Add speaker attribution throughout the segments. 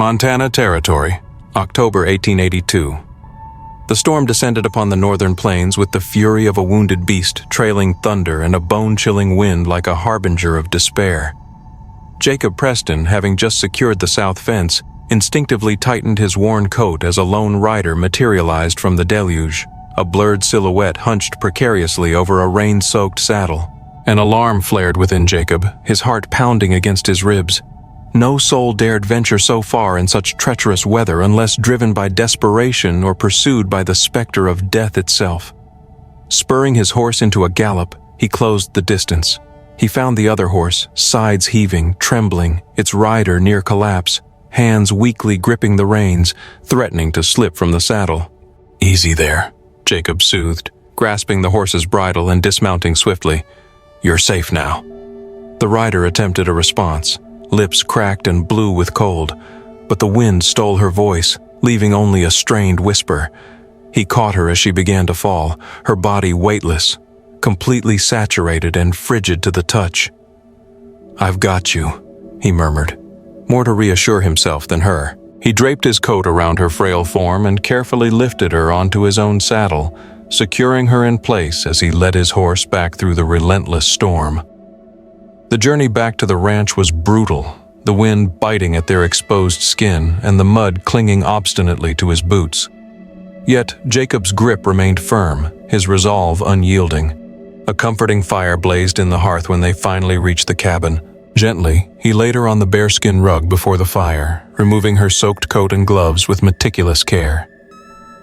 Speaker 1: Montana Territory, October 1882. The storm descended upon the northern plains with the fury of a wounded beast, trailing thunder and a bone-chilling wind like a harbinger of despair. Jacob Preston, having just secured the south fence, instinctively tightened his worn coat as a lone rider materialized from the deluge, a blurred silhouette hunched precariously over a rain-soaked saddle. An alarm flared within Jacob, his heart pounding against his ribs. No soul dared venture so far in such treacherous weather unless driven by desperation or pursued by the specter of death itself. Spurring his horse into a gallop, he closed the distance. He found the other horse, sides heaving, trembling, its rider near collapse, hands weakly gripping the reins, threatening to slip from the saddle. "Easy there," Jacob soothed, grasping the horse's bridle and dismounting swiftly. "You're safe now." The rider attempted a response, lips cracked and blue with cold, but the wind stole her voice, leaving only a strained whisper. He caught her as she began to fall, her body weightless, completely saturated and frigid to the touch. "I've got you," he murmured, more to reassure himself than her. He draped his coat around her frail form and carefully lifted her onto his own saddle, securing her in place as he led his horse back through the relentless storm. The journey back to the ranch was brutal, the wind biting at their exposed skin and the mud clinging obstinately to his boots. Yet Jacob's grip remained firm, his resolve unyielding. A comforting fire blazed in the hearth when they finally reached the cabin. Gently, he laid her on the bearskin rug before the fire, removing her soaked coat and gloves with meticulous care.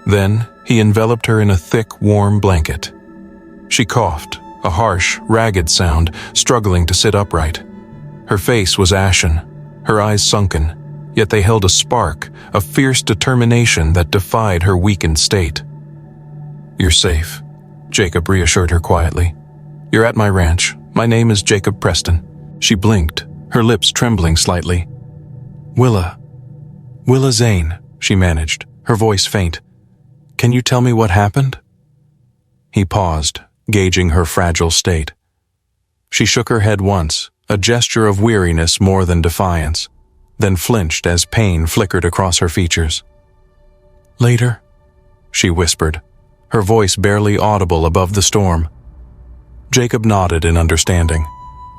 Speaker 1: Then, he enveloped her in a thick, warm blanket. She coughed, a harsh, ragged sound, struggling to sit upright. Her face was ashen, her eyes sunken, yet they held a spark, a fierce determination that defied her weakened state. "You're safe," Jacob reassured her quietly. "You're at my ranch. My name is Jacob Preston." She blinked, her lips trembling slightly. Willa Zane," she managed, her voice faint. "Can you tell me what happened?" He paused, gauging her fragile state. She shook her head once, a gesture of weariness more than defiance, then flinched as pain flickered across her features. "Later," she whispered, her voice barely audible above the storm. Jacob nodded in understanding.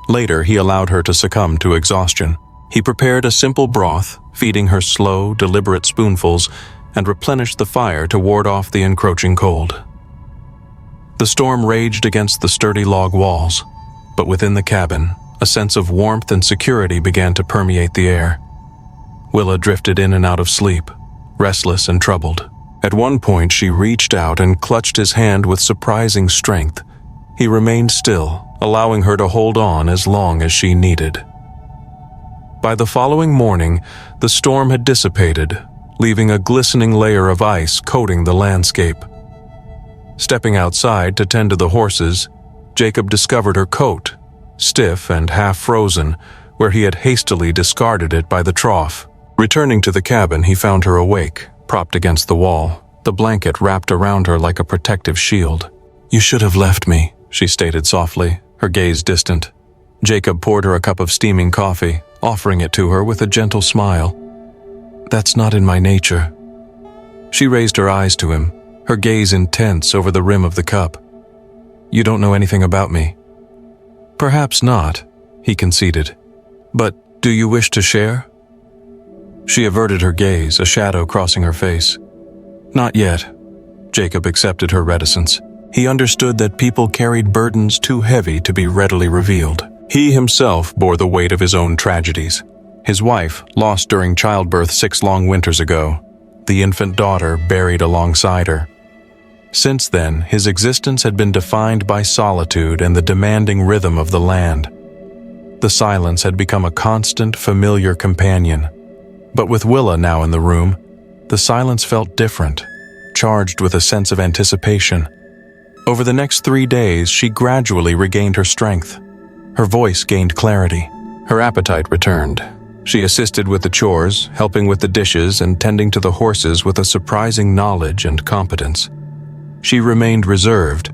Speaker 1: Later, he allowed her to succumb to exhaustion. He prepared a simple broth, feeding her slow, deliberate spoonfuls, and replenished the fire to ward off the encroaching cold. The storm raged against the sturdy log walls, but within the cabin, a sense of warmth and security began to permeate the air. Willa drifted in and out of sleep, restless and troubled. At one point, she reached out and clutched his hand with surprising strength. He remained still, allowing her to hold on as long as she needed. By the following morning, the storm had dissipated, leaving a glistening layer of ice coating the landscape. Stepping outside to tend to the horses, Jacob discovered her coat, stiff and half-frozen, where he had hastily discarded it by the trough. Returning to the cabin, he found her awake, propped against the wall, the blanket wrapped around her like a protective shield. "You should have left me," she stated softly, her gaze distant. Jacob poured her a cup of steaming coffee, offering it to her with a gentle smile. "That's not in my nature." She raised her eyes to him, her gaze intense over the rim of the cup. "You don't know anything about me." "Perhaps not," he conceded. "But do you wish to share?" She averted her gaze, a shadow crossing her face. "Not yet." Jacob accepted her reticence. He understood that people carried burdens too heavy to be readily revealed. He himself bore the weight of his own tragedies. His wife, lost during childbirth 6 long winters ago, the infant daughter buried alongside her. Since then, his existence had been defined by solitude and the demanding rhythm of the land. The silence had become a constant, familiar companion. But with Willa now in the room, the silence felt different, charged with a sense of anticipation. Over the next 3 days, she gradually regained her strength. Her voice gained clarity. Her appetite returned. She assisted with the chores, helping with the dishes and tending to the horses with a surprising knowledge and competence. She remained reserved,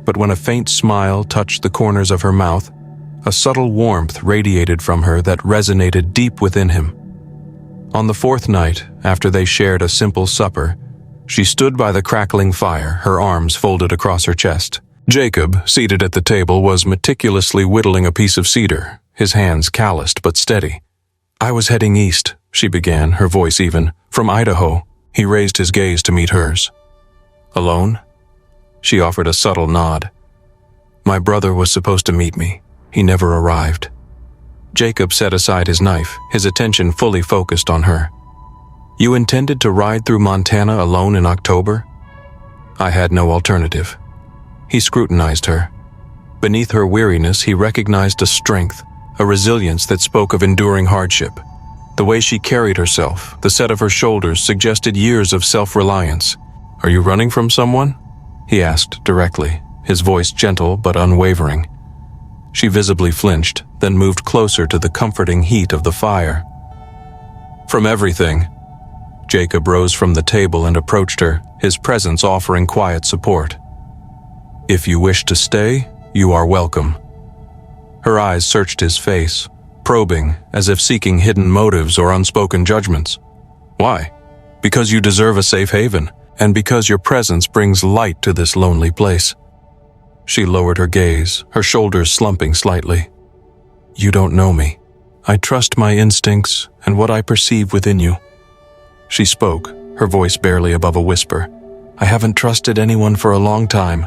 Speaker 1: but when a faint smile touched the corners of her mouth, a subtle warmth radiated from her that resonated deep within him. On the fourth night, after they shared a simple supper, she stood by the crackling fire, her arms folded across her chest. Jacob, seated at the table, was meticulously whittling a piece of cedar, his hands calloused but steady. "I was heading east," she began, her voice even, "from Idaho." He raised his gaze to meet hers. "Alone?" She offered a subtle nod. "My brother was supposed to meet me. He never arrived." Jacob set aside his knife, his attention fully focused on her. "You intended to ride through Montana alone in October?" "I had no alternative." He scrutinized her. Beneath her weariness, he recognized a strength, a resilience that spoke of enduring hardship. The way she carried herself, the set of her shoulders, suggested years of self-reliance. "Are you running from someone?" he asked directly, his voice gentle but unwavering. She visibly flinched, then moved closer to the comforting heat of the fire. "From everything." Jacob rose from the table and approached her, his presence offering quiet support. "If you wish to stay, you are welcome." Her eyes searched his face, probing, as if seeking hidden motives or unspoken judgments. "Why?" "Because you deserve a safe haven, and because your presence brings light to this lonely place." She lowered her gaze, her shoulders slumping slightly. "You don't know me. I trust my instincts and what I perceive within you." She spoke, her voice barely above a whisper. "I haven't trusted anyone for a long time."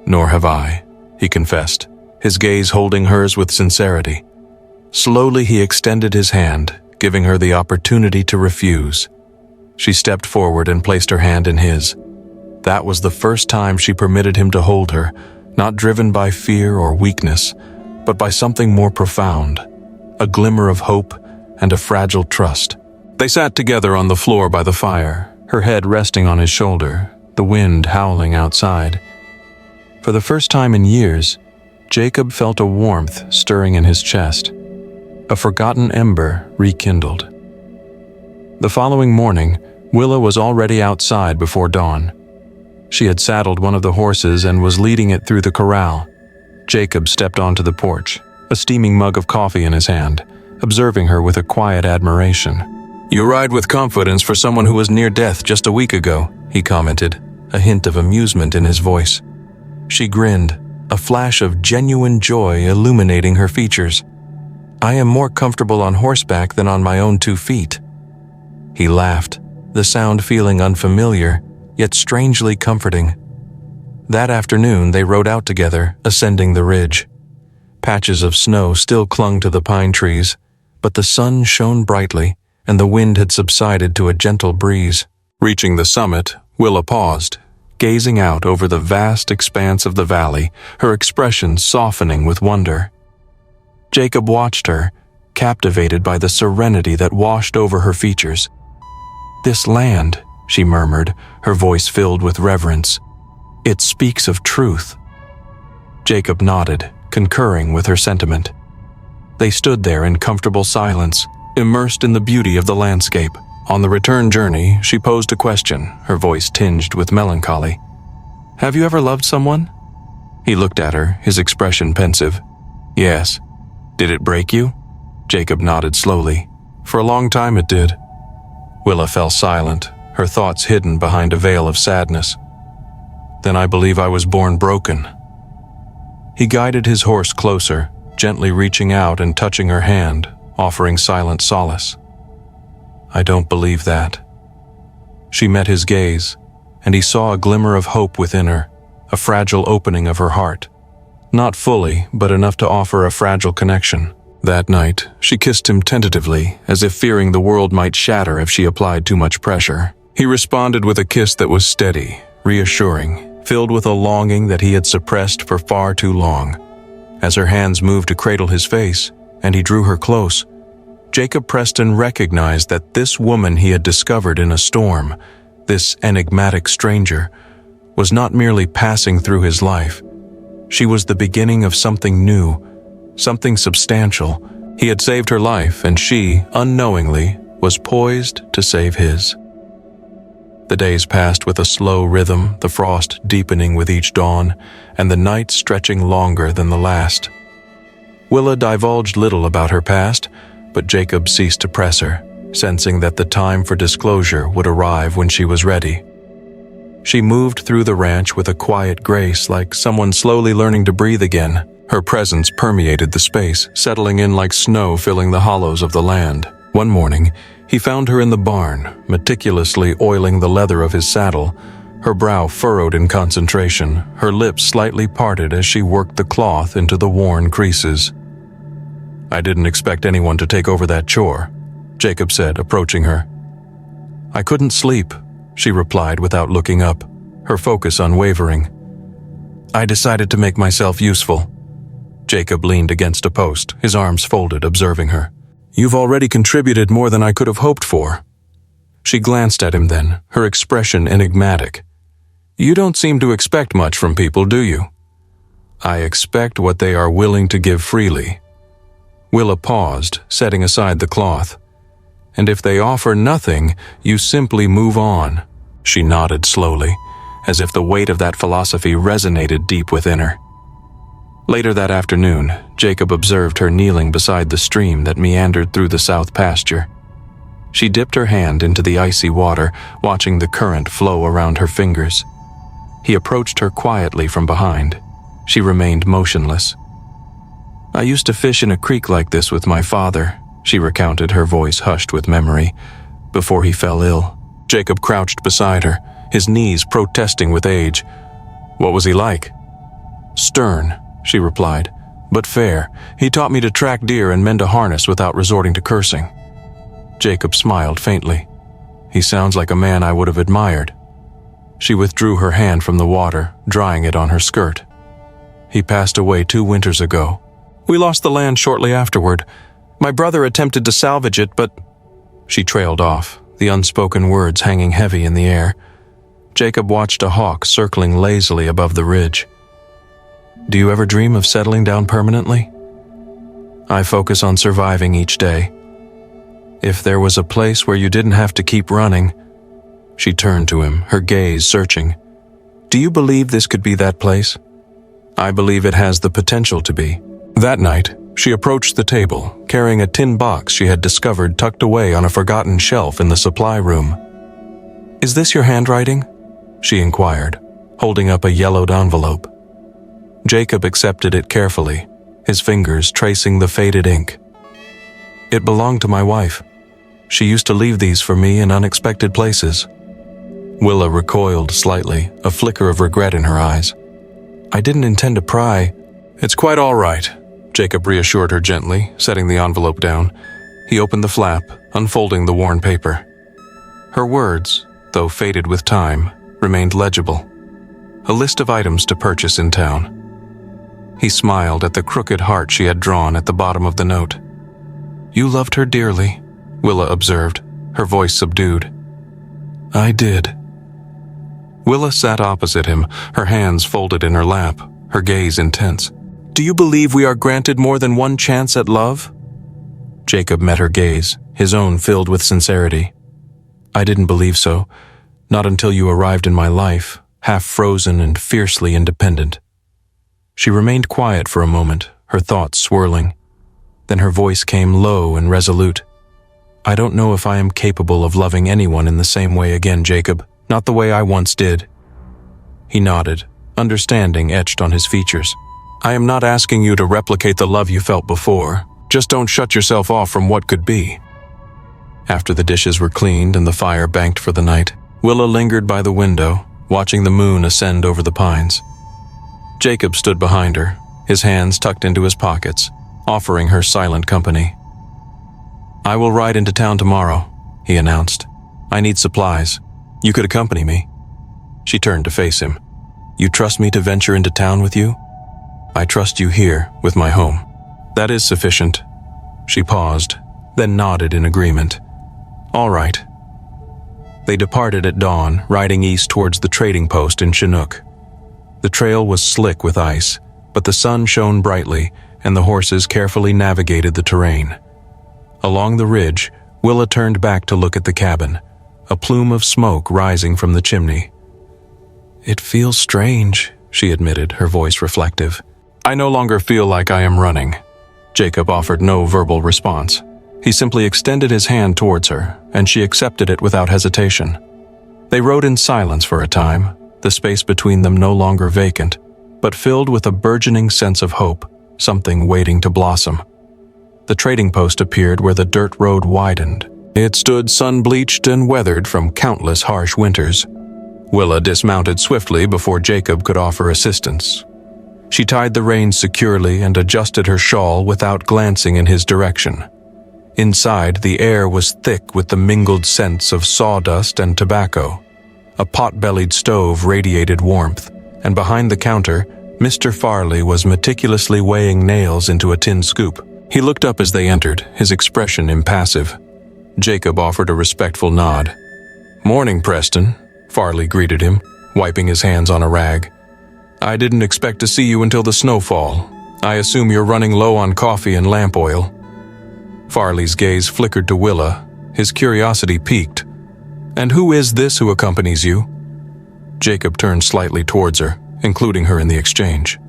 Speaker 1: "Nor have I," he confessed, his gaze holding hers with sincerity. Slowly he extended his hand, giving her the opportunity to refuse. She stepped forward and placed her hand in his. That was the first time she permitted him to hold her, not driven by fear or weakness, but by something more profound, a glimmer of hope and a fragile trust. They sat together on the floor by the fire, her head resting on his shoulder, the wind howling outside. For the first time in years, Jacob felt a warmth stirring in his chest, a forgotten ember rekindled. The following morning, Willa was already outside before dawn. She had saddled one of the horses and was leading it through the corral. Jacob stepped onto the porch, a steaming mug of coffee in his hand, observing her with a quiet admiration. "You ride with confidence for someone who was near death just a week ago," he commented, a hint of amusement in his voice. She grinned, a flash of genuine joy illuminating her features. "I am more comfortable on horseback than on my own 2 feet." He laughed, the sound feeling unfamiliar, yet strangely comforting. That afternoon they rode out together, ascending the ridge. Patches of snow still clung to the pine trees, but the sun shone brightly, and the wind had subsided to a gentle breeze. Reaching the summit, Willa paused, gazing out over the vast expanse of the valley, her expression softening with wonder. Jacob watched her, captivated by the serenity that washed over her features. "This land," she murmured, her voice filled with reverence. "It speaks of truth." Jacob nodded, concurring with her sentiment. They stood there in comfortable silence, immersed in the beauty of the landscape. On the return journey, she posed a question, her voice tinged with melancholy. "Have you ever loved someone?" He looked at her, his expression pensive. "Yes." "Did it break you?" Jacob nodded slowly. "For a long time it did." Willa fell silent, her thoughts hidden behind a veil of sadness. "Then I believe I was born broken." He guided his horse closer, gently reaching out and touching her hand, offering silent solace. "I don't believe that." She met his gaze, and he saw a glimmer of hope within her, a fragile opening of her heart. Not fully, but enough to offer a fragile connection. That night, she kissed him tentatively, as if fearing the world might shatter if she applied too much pressure. He responded with a kiss that was steady, reassuring, filled with a longing that he had suppressed for far too long. As her hands moved to cradle his face, and he drew her close, Jacob Preston recognized that this woman he had discovered in a storm, this enigmatic stranger, was not merely passing through his life. She was the beginning of something new, something substantial. He had saved her life, and she, unknowingly, was poised to save his. The days passed with a slow rhythm, the frost deepening with each dawn, and the night stretching longer than the last. Willa divulged little about her past, but Jacob ceased to press her. sensing that the time for disclosure would arrive when she was ready. She moved through the ranch with a quiet grace, like someone slowly learning to breathe again. Her presence permeated the space, settling in like snow filling the hollows of the land. One morning, he found her in the barn, meticulously oiling the leather of his saddle, her brow furrowed in concentration, her lips slightly parted as she worked the cloth into the worn creases. "I didn't expect anyone to take over that chore," Jacob said, approaching her. "I couldn't sleep," she replied without looking up, her focus unwavering. "I decided to make myself useful." Jacob leaned against a post, his arms folded, observing her. "You've already contributed more than I could have hoped for." She glanced at him then, her expression enigmatic. "You don't seem to expect much from people, do you?" "I expect what they are willing to give freely." Willa paused, setting aside the cloth. "And if they offer nothing, you simply move on." She nodded slowly, as if the weight of that philosophy resonated deep within her. Later that afternoon, Jacob observed her kneeling beside the stream that meandered through the south pasture. She dipped her hand into the icy water, watching the current flow around her fingers. He approached her quietly from behind. She remained motionless. "I used to fish in a creek like this with my father," she recounted, her voice hushed with memory, "before he fell ill." Jacob crouched beside her, his knees protesting with age. "What was he like?" "Stern," she replied, "but fair. He taught me to track deer and mend a harness without resorting to cursing." Jacob smiled faintly. "He sounds like a man I would have admired." She withdrew her hand from the water, drying it on her skirt. "He passed away 2 winters ago. We lost the land shortly afterward. My brother attempted to salvage it, but—" She trailed off, the unspoken words hanging heavy in the air. Jacob watched a hawk circling lazily above the ridge. "Do you ever dream of settling down permanently?" "I focus on surviving each day. If there was a place where you didn't have to keep running—" She turned to him, her gaze searching. "Do you believe this could be that place?" "I believe it has the potential to be." That night, she approached the table, carrying a tin box she had discovered tucked away on a forgotten shelf in the supply room. "Is this your handwriting?" she inquired, holding up a yellowed envelope. Jacob accepted it carefully, his fingers tracing the faded ink. "It belonged to my wife. She used to leave these for me in unexpected places." Willa recoiled slightly, a flicker of regret in her eyes. "I didn't intend to pry." "It's quite all right," Jacob reassured her gently, setting the envelope down. He opened the flap, unfolding the worn paper. Her words, though faded with time, remained legible. A list of items to purchase in town. He smiled at the crooked heart she had drawn at the bottom of the note. "You loved her dearly," Willa observed, her voice subdued. "I did." Willa sat opposite him, her hands folded in her lap, her gaze intense. "Do you believe we are granted more than one chance at love?" Jacob met her gaze, his own filled with sincerity. "I didn't believe so, not until you arrived in my life, half frozen and fiercely independent." She remained quiet for a moment, her thoughts swirling. Then her voice came low and resolute. "I don't know if I am capable of loving anyone in the same way again, Jacob, not the way I once did." He nodded, understanding etched on his features. "I am not asking you to replicate the love you felt before. Just don't shut yourself off from what could be." After the dishes were cleaned and the fire banked for the night, Willa lingered by the window, watching the moon ascend over the pines. Jacob stood behind her, his hands tucked into his pockets, offering her silent company. "I will ride into town tomorrow," he announced. "I need supplies. You could accompany me." She turned to face him. "You trust me to venture into town with you?" "I trust you here, with my home." "That is sufficient." She paused, then nodded in agreement. "All right." They departed at dawn, riding east towards the trading post in Chinook. The trail was slick with ice, but the sun shone brightly, and the horses carefully navigated the terrain. Along the ridge, Willa turned back to look at the cabin, a plume of smoke rising from the chimney. "It feels strange," she admitted, her voice reflective. "I no longer feel like I am running." Jacob offered no verbal response. He simply extended his hand towards her, and she accepted it without hesitation. They rode in silence for a time, the space between them no longer vacant, but filled with a burgeoning sense of hope, something waiting to blossom. The trading post appeared where the dirt road widened. It stood sun-bleached and weathered from countless harsh winters. Willa dismounted swiftly before Jacob could offer assistance. She tied the reins securely and adjusted her shawl without glancing in his direction. Inside, the air was thick with the mingled scents of sawdust and tobacco. A pot-bellied stove radiated warmth, and behind the counter, Mr. Farley was meticulously weighing nails into a tin scoop. He looked up as they entered, his expression impassive. Jacob offered a respectful nod. "Morning, Preston," Farley greeted him, wiping his hands on a rag. "I didn't expect to see you until the snowfall. I assume you're running low on coffee and lamp oil." Farley's gaze flickered to Willa, his curiosity piqued. "And who is this who accompanies you?" Jacob turned slightly towards her, including her in the exchange.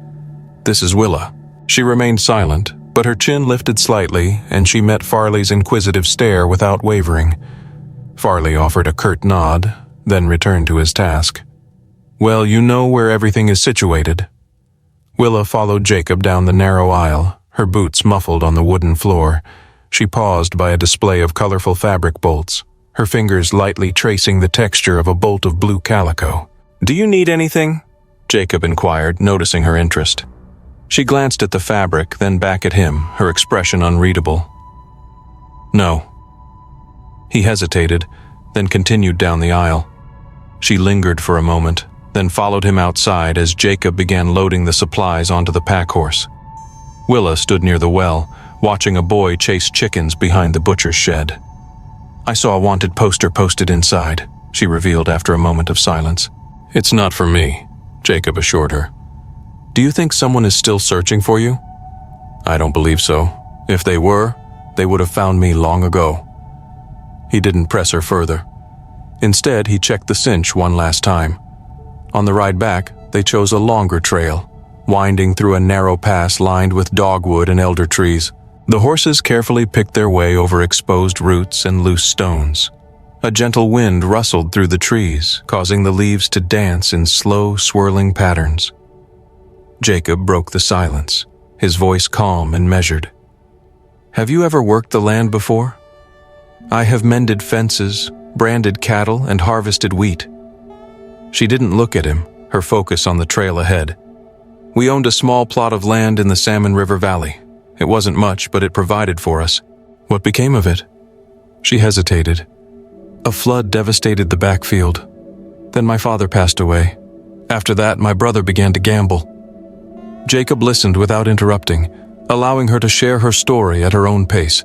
Speaker 1: "This is Willa." She remained silent, but her chin lifted slightly, and she met Farley's inquisitive stare without wavering. Farley offered a curt nod, then returned to his task. "Well, you know where everything is situated." Willa followed Jacob down the narrow aisle, her boots muffled on the wooden floor. She paused by a display of colorful fabric bolts, her fingers lightly tracing the texture of a bolt of blue calico. "Do you need anything?" Jacob inquired, noticing her interest. She glanced at the fabric, then back at him, her expression unreadable. "No." He hesitated, then continued down the aisle. She lingered for a moment, then followed him outside as Jacob began loading the supplies onto the pack horse. Willa stood near the well, watching a boy chase chickens behind the butcher's shed. "I saw a wanted poster posted inside," she revealed after a moment of silence. "It's not for me," Jacob assured her. "Do you think someone is still searching for you?" "I don't believe so. If they were, they would have found me long ago." He didn't press her further. Instead, he checked the cinch one last time. On the ride back, they chose a longer trail, winding through a narrow pass lined with dogwood and elder trees. The horses carefully picked their way over exposed roots and loose stones. A gentle wind rustled through the trees, causing the leaves to dance in slow, swirling patterns. Jacob broke the silence, his voice calm and measured. "Have you ever worked the land before?" "I have mended fences, branded cattle, and harvested wheat." She didn't look at him, her focus on the trail ahead. "We owned a small plot of land in the Salmon River Valley. It wasn't much, but it provided for us." "What became of it?" She hesitated. "A flood devastated the backfield. Then my father passed away. After that, my brother began to gamble." Jacob listened without interrupting, allowing her to share her story at her own pace.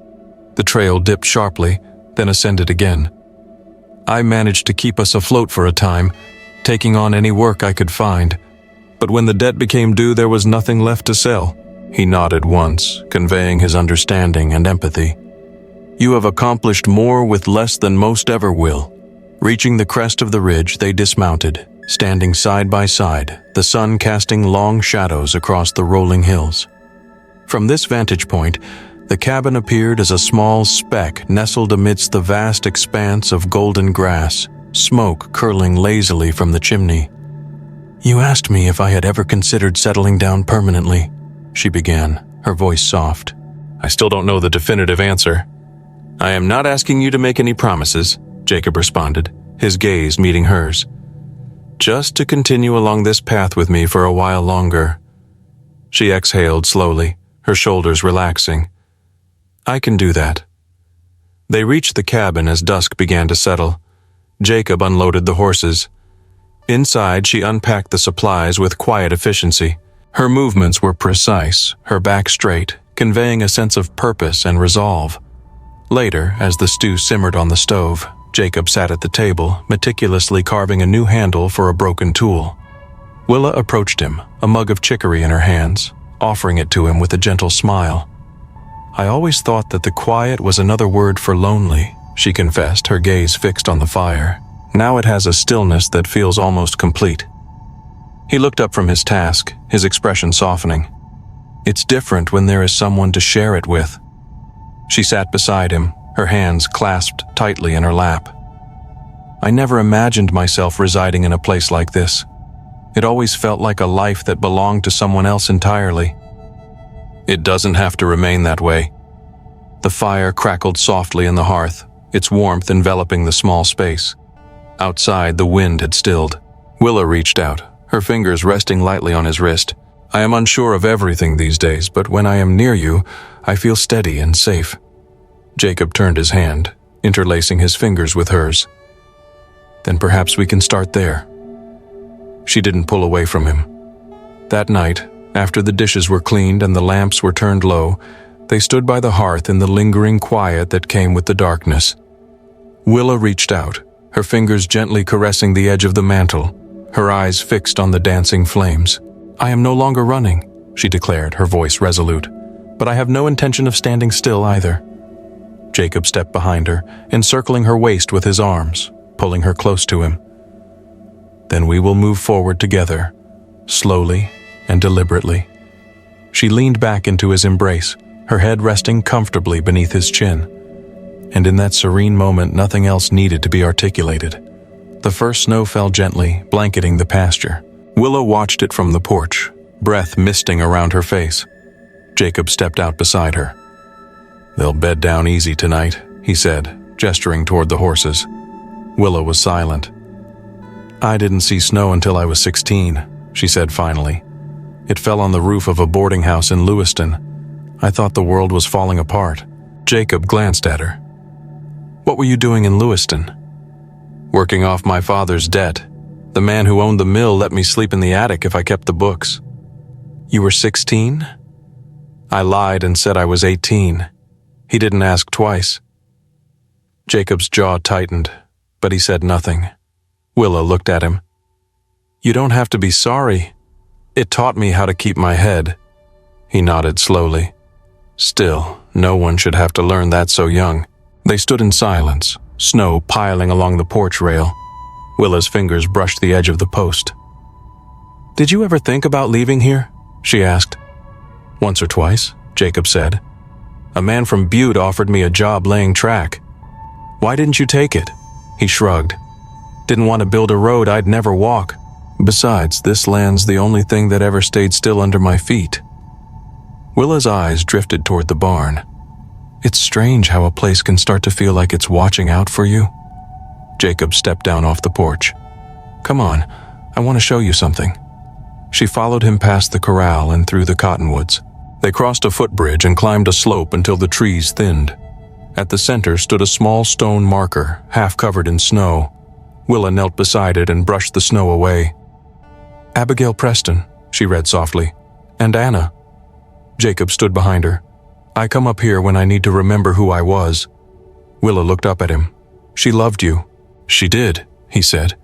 Speaker 1: The trail dipped sharply, then ascended again. "I managed to keep us afloat for a time, taking on any work I could find. But when the debt became due, there was nothing left to sell." He nodded once, conveying his understanding and empathy. "You have accomplished more with less than most ever will." Reaching the crest of the ridge, they dismounted, standing side by side, the sun casting long shadows across the rolling hills. From this vantage point, the cabin appeared as a small speck nestled amidst the vast expanse of golden grass, smoke curling lazily from the chimney. "You asked me if I had ever considered settling down permanently," she began, her voice soft. "I still don't know the definitive answer." "I am not asking you to make any promises," Jacob responded, his gaze meeting hers. "Just to continue along this path with me for a while longer." She exhaled slowly, her shoulders relaxing. "I can do that." They reached the cabin as dusk began to settle. Jacob unloaded the horses. Inside, she unpacked the supplies with quiet efficiency. Her movements were precise, her back straight, conveying a sense of purpose and resolve. Later, as the stew simmered on the stove, Jacob sat at the table, meticulously carving a new handle for a broken tool. Willa approached him, a mug of chicory in her hands, offering it to him with a gentle smile. "I always thought that the quiet was another word for lonely," she confessed, her gaze fixed on the fire. "Now it has a stillness that feels almost complete." He looked up from his task, his expression softening. "It's different when there is someone to share it with." She sat beside him, her hands clasped tightly in her lap. I never imagined myself residing in a place like this. It always felt like a life that belonged to someone else entirely. It doesn't have to remain that way. The fire crackled softly in the hearth, its warmth enveloping the small space. Outside, the wind had stilled. Willa reached out, her fingers resting lightly on his wrist. I am unsure of everything these days, but when I am near you, I feel steady and safe. Jacob turned his hand, interlacing his fingers with hers. Then perhaps we can start there. She didn't pull away from him. That night, after the dishes were cleaned and the lamps were turned low, they stood by the hearth in the lingering quiet that came with the darkness. Willa reached out, her fingers gently caressing the edge of the mantel, her eyes fixed on the dancing flames. I am no longer running, she declared, her voice resolute, but I have no intention of standing still either. Jacob stepped behind her, encircling her waist with his arms, pulling her close to him. Then we will move forward together, slowly and deliberately. She leaned back into his embrace, her head resting comfortably beneath his chin. And in that serene moment, nothing else needed to be articulated. The first snow fell gently, blanketing the pasture. Willa watched it from the porch, breath misting around her face. Jacob stepped out beside her. They'll bed down easy tonight, he said, gesturing toward the horses. Willa was silent. I didn't see snow until I was 16, she said finally. It fell on the roof of a boarding house in Lewiston. I thought the world was falling apart. Jacob glanced at her. What were you doing in Lewiston? Working off my father's debt. The man who owned the mill let me sleep in the attic if I kept the books. You were 16? I lied and said I was 18. He didn't ask twice. Jacob's jaw tightened, but he said nothing. Willa looked at him. You don't have to be sorry. It taught me how to keep my head. He nodded slowly. Still, no one should have to learn that so young. They stood in silence, snow piling along the porch rail. Willa's fingers brushed the edge of the post. Did you ever think about leaving here? She asked. Once or twice, Jacob said. A man from Butte offered me a job laying track. Why didn't you take it? He shrugged. Didn't want to build a road I'd never walk. Besides, this land's the only thing that ever stayed still under my feet. Willa's eyes drifted toward the barn. It's strange how a place can start to feel like it's watching out for you. Jacob stepped down off the porch. Come on, I want to show you something. She followed him past the corral and through the cottonwoods. They crossed a footbridge and climbed a slope until the trees thinned. At the center stood a small stone marker, half covered in snow. Willa knelt beside it and brushed the snow away. Abigail Preston, she read softly. And Anna. Jacob stood behind her. I come up here when I need to remember who I was. Willa looked up at him. She loved you. She did, he said.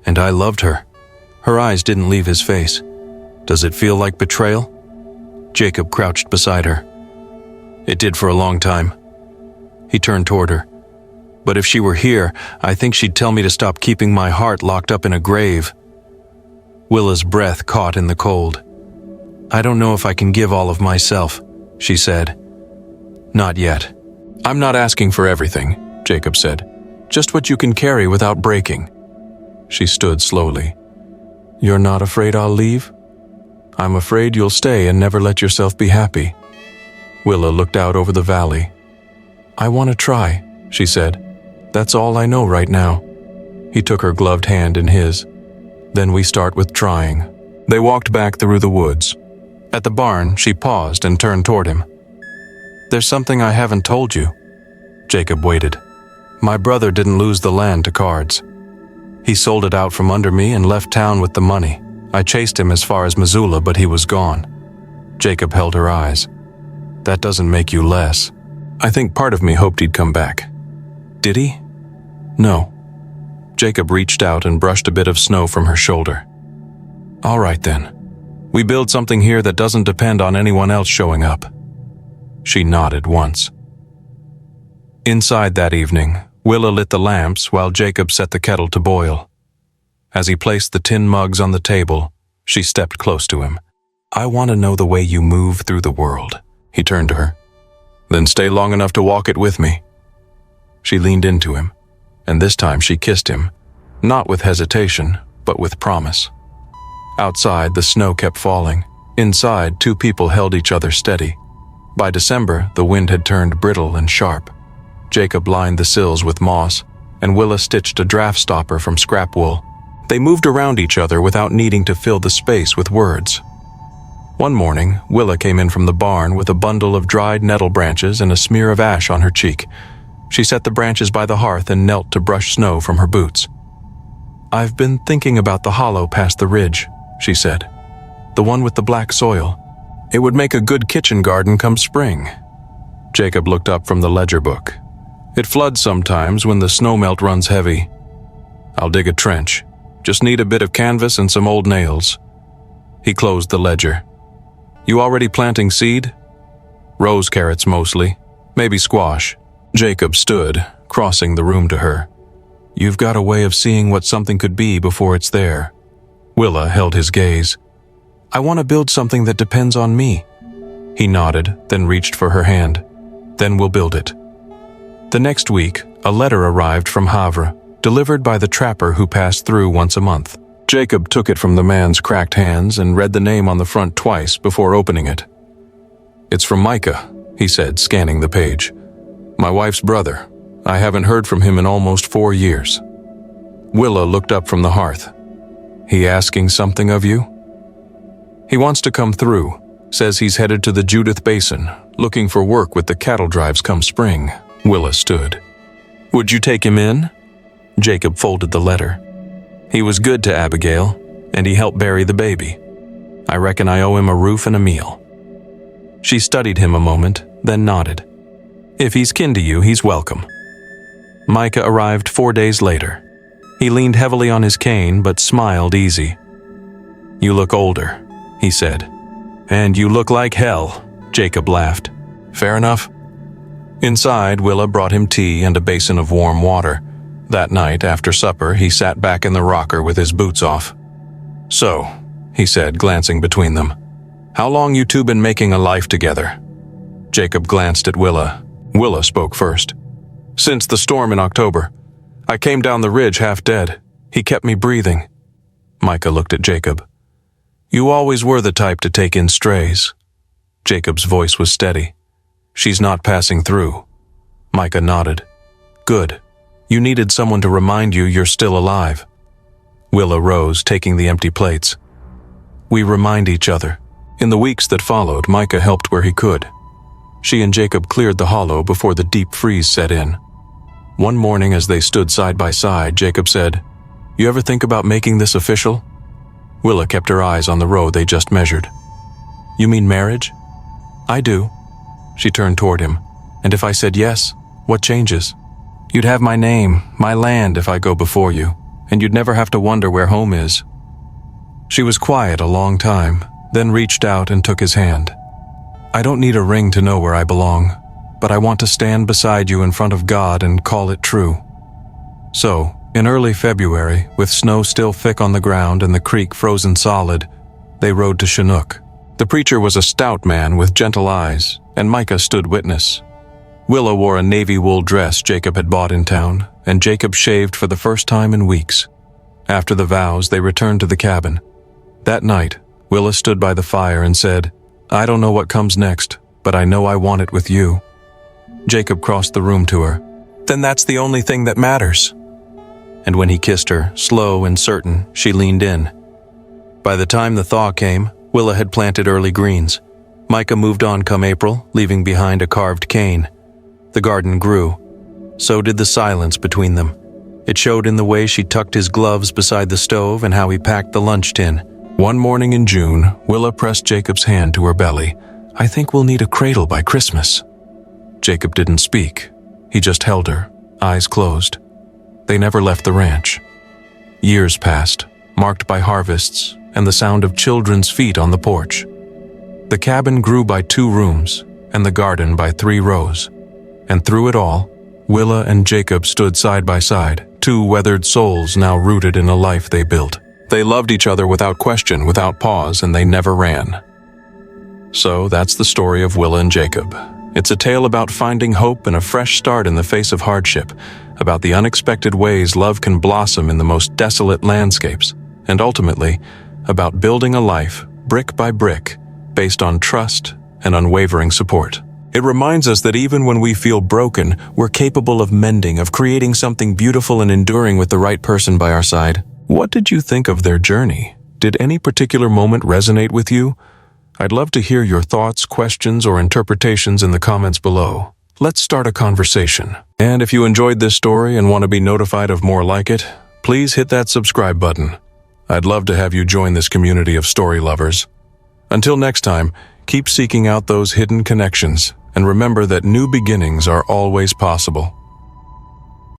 Speaker 1: And I loved her. Her eyes didn't leave his face. Does it feel like betrayal? Jacob crouched beside her. It did for a long time. He turned toward her. But if she were here, I think she'd tell me to stop keeping my heart locked up in a grave. Willa's breath caught in the cold. I don't know if I can give all of myself, she said. Not yet. I'm not asking for everything, Jacob said. Just what you can carry without breaking. She stood slowly. You're not afraid I'll leave? I'm afraid you'll stay and never let yourself be happy. Willa looked out over the valley. I want to try, she said. That's all I know right now. He took her gloved hand in his. Then we start with trying. They walked back through the woods. At the barn, she paused and turned toward him. There's something I haven't told you. Jacob waited. My brother didn't lose the land to cards. He sold it out from under me and left town with the money. I chased him as far as Missoula, but he was gone. Jacob held her eyes. That doesn't make you less. I think part of me hoped he'd come back. Did he? No. Jacob reached out and brushed a bit of snow from her shoulder. All right then. We build something here that doesn't depend on anyone else showing up. She nodded once. Inside that evening, Willa lit the lamps while Jacob set the kettle to boil. As he placed the tin mugs on the table, she stepped close to him. I want to know the way you move through the world. He turned to her. Then stay long enough to walk it with me." She leaned into him, and this time she kissed him, not with hesitation, but with promise. Outside, the snow kept falling. Inside, two people held each other steady. By December, the wind had turned brittle and sharp. Jacob lined the sills with moss, and Willa stitched a draft stopper from scrap wool. They moved around each other without needing to fill the space with words. One morning, Willa came in from the barn with a bundle of dried nettle branches and a smear of ash on her cheek. She set the branches by the hearth and knelt to brush snow from her boots. "I've been thinking about the hollow past the ridge," she said. "The one with the black soil. It would make a good kitchen garden come spring." Jacob looked up from the ledger book. "It floods sometimes when the snowmelt runs heavy. I'll dig a trench. Just need a bit of canvas and some old nails." He closed the ledger. "You already planting seed?" "Rose carrots mostly. Maybe squash." Jacob stood, crossing the room to her. "You've got a way of seeing what something could be before it's there." Willa held his gaze. "I want to build something that depends on me." He nodded, then reached for her hand. "Then we'll build it." The next week, a letter arrived from Havre, delivered by the trapper who passed through once a month. Jacob took it from the man's cracked hands and read the name on the front twice before opening it. "It's from Micah," he said, scanning the page. "My wife's brother. I haven't heard from him in almost 4 years." Willa looked up from the hearth. "He asking something of you?" "He wants to come through. Says he's headed to the Judith Basin, looking for work with the cattle drives come spring." Willa stood. "Would you take him in?" Jacob folded the letter. "He was good to Abigail, and he helped bury the baby. I reckon I owe him a roof and a meal." She studied him a moment, then nodded. "If he's kin to you, he's welcome." Micah arrived 4 days later. He leaned heavily on his cane, but smiled easy. "You look older," he said. "And you look like hell," Jacob laughed. "Fair enough." Inside, Willa brought him tea and a basin of warm water. That night, after supper, he sat back in the rocker with his boots off. "So," he said, glancing between them, "how long you two been making a life together?" Jacob glanced at Willa. Willa spoke first. "Since the storm in October. I came down the ridge half dead. He kept me breathing." Micah looked at Jacob. "You always were the type to take in strays." Jacob's voice was steady. "She's not passing through." Micah nodded. "Good. You needed someone to remind you you're still alive." Willa rose, taking the empty plates. "We remind each other." In the weeks that followed, Micah helped where he could. She and Jacob cleared the hollow before the deep freeze set in. One morning as they stood side by side, Jacob said, "You ever think about making this official?" Willa kept her eyes on the road they just measured. "You mean marriage?" "I do." She turned toward him. "And if I said yes, what changes?" "You'd have my name, my land if I go before you, and you'd never have to wonder where home is." She was quiet a long time, then reached out and took his hand. "I don't need a ring to know where I belong, but I want to stand beside you in front of God and call it true." So, in early February, with snow still thick on the ground and the creek frozen solid, they rode to Chinook. The preacher was a stout man with gentle eyes, and Micah stood witness. Willa wore a navy wool dress Jacob had bought in town, and Jacob shaved for the first time in weeks. After the vows, they returned to the cabin. That night, Willa stood by the fire and said, "I don't know what comes next, but I know I want it with you." Jacob crossed the room to her. "Then that's the only thing that matters." And when he kissed her, slow and certain, she leaned in. By the time the thaw came, Willa had planted early greens. Micah moved on come April, leaving behind a carved cane. The garden grew. So did the silence between them. It showed in the way she tucked his gloves beside the stove and how he packed the lunch tin. One morning in June, Willa pressed Jacob's hand to her belly. "I think we'll need a cradle by Christmas." Jacob didn't speak. He just held her, eyes closed. They never left the ranch. Years passed, marked by harvests and the sound of children's feet on the porch. The cabin grew by 2 rooms, and the garden by 3 rows. And through it all, Willa and Jacob stood side by side, 2 weathered souls now rooted in a life they built. They loved each other without question, without pause, and they never ran. So that's the story of Willa and Jacob. It's a tale about finding hope and a fresh start in the face of hardship, about the unexpected ways love can blossom in the most desolate landscapes, and ultimately, about building a life, brick by brick, based on trust and unwavering support. It reminds us that even when we feel broken, we're capable of mending, of creating something beautiful and enduring with the right person by our side. What did you think of their journey? Did any particular moment resonate with you? I'd love to hear your thoughts, questions, or interpretations in the comments below. Let's start a conversation. And if you enjoyed this story and want to be notified of more like it, please hit that subscribe button. I'd love to have you join this community of story lovers. Until next time, keep seeking out those hidden connections, and remember that new beginnings are always possible.